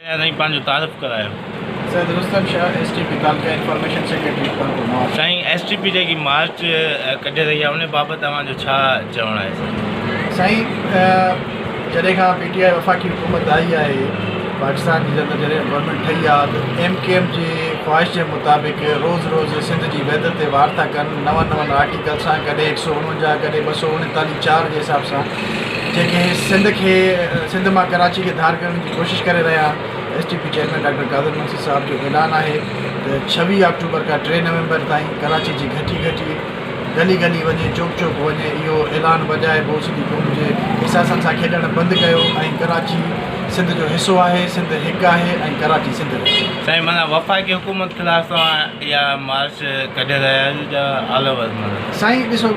साईं पंहिंजो तारीफ़ करायो। Syed Rustam Shah STP taluka information secretary Kanpur. साईं STP जेकी मार्च कढे रही आहे उन बाबति तव्हांजो छा चवणु आहे? साईं जॾहिं खां PTI वफ़ाक़ी हुकूमत आई आहे पाकिस्तान जी अंदरि, जॾहिं गवर्नमेंट ठही आहे त MKM जी ख़्वाहिश जे मुताबिक़ रोज़ु सिंध जी वहदत ते वार था कनि, नवनि आर्टिकल सां, कॾहिं 149 कॾहिं 239 4 जे हिसाब सां, जेके सिंध मां कराची खे धार करण जी कोशिशि करे रहिया। STP चेयरमैन डॉक्टर कादिर मंसूर साहब जो ऐलान आहे त 26 अक्टूबर खां 3 नवंबर ताईं कराची जी घटी गली वञे, चौक वञे, इहो ऐलान वॼाए पोइ सिंधी क़ौम जे एहसासनि सां खेॾणु बंदि कयो ऐं कराची सिंध जो हिसो आहे, सिंध हिकु आहे ऐं कराची सिंध। साईं माना वफ़ाक़ी हुकूमत ख़िलाफ़ तव्हां इहा मार्च कढे रहिया आहियो या ऑल ओवर? साईं ॾिसो,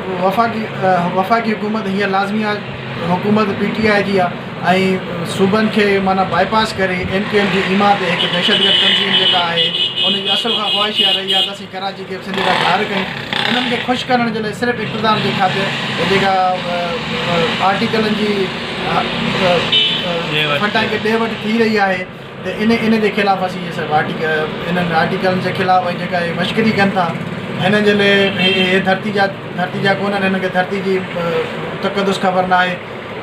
वफ़ाक़ी हुकूमत हीअ लाज़मी आहे, हुकूमत PTI जी आहे ऐं सूबनि खे माना बाईपास करे MKM जी ईमा ते हिकु दहशतगर्द तंज़ीम जेका आहे उनजी असुल खां ख़्वाहिश इहा रही आहे त असीं कराची खे सिंध खां धार कयूं। उन्हनि खे ख़ुशि करण जे लाइ सिर्फ़ु इक़्तिदार जे ख़ातिर जेका आर्टिकलनि जी फटां खे ॾे वठि थी रही आहे त इन जे ख़िलाफ़ु असीं इहे सभु इन्हनि आर्टिकलनि जे ख़िलाफ़ु ऐं जेका मश्करी कनि था हिन जे लाइ हे धरती जा कोन्हनि, हिन खे धरती जी तक़दुस ख़बर न आहे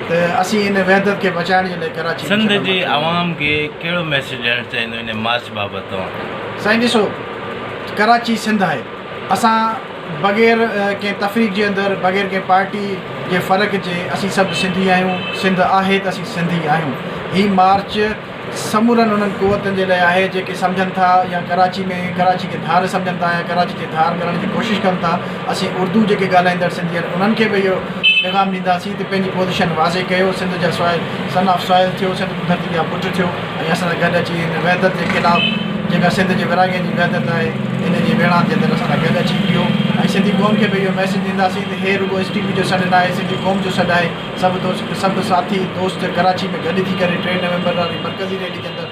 त असीं इन वहदत खे बचाइण जे लाइ कराची सिंध जी आवाम खे कहिड़ो मैसेज ॾियणु चाहींदो इन मार्च बाबति तव्हां? साईं ॾिसो, कराची सिंध आहे, असां बग़ैर कंहिं तफ़रीक़ जे अंदरि, बग़ैर कंहिं पार्टी जे फ़र्क़ जे असीं सभु सिंधी आहियूं। सिंध आहे त असीं सिंधी आहियूं। हीअ मार्च समूरनि उन्हनि क़ुवतनि जे लाइ आहे जेके सम्झनि था या कराची खे धार सम्झनि था या कराची खे धार करण जी कोशिशि कनि था। असीं उर्दू जेके ॻाल्हाईंदड़ सिंधी आहिनि उन्हनि खे बि इहो पैगाम ॾींदासीं त पंहिंजी पोज़ीशन वाज़े कयो। सिंध जा सन ऑफ सॉइल थियो, सिंध धरती जा पुट थियो ऐं असां सां गॾु अची हिन वहदत जे ख़िलाफ़ु जेका सिंध जे विरांगनि जी वहदत आहे इन जी वेढ़ात जे अंदरि असां सां गॾु अची पियो ऐं सिंधी क़ौम खे बि इहो मैसेज ॾींदासीं त हे रुॻो STP जो सॾु न आहे, सिंधी क़ौम जो सॾु आहे। सभु साथी दोस्त कराची में गॾु थी करे 3 नवंबर वारी मरकज़ी रैली जे अंदरि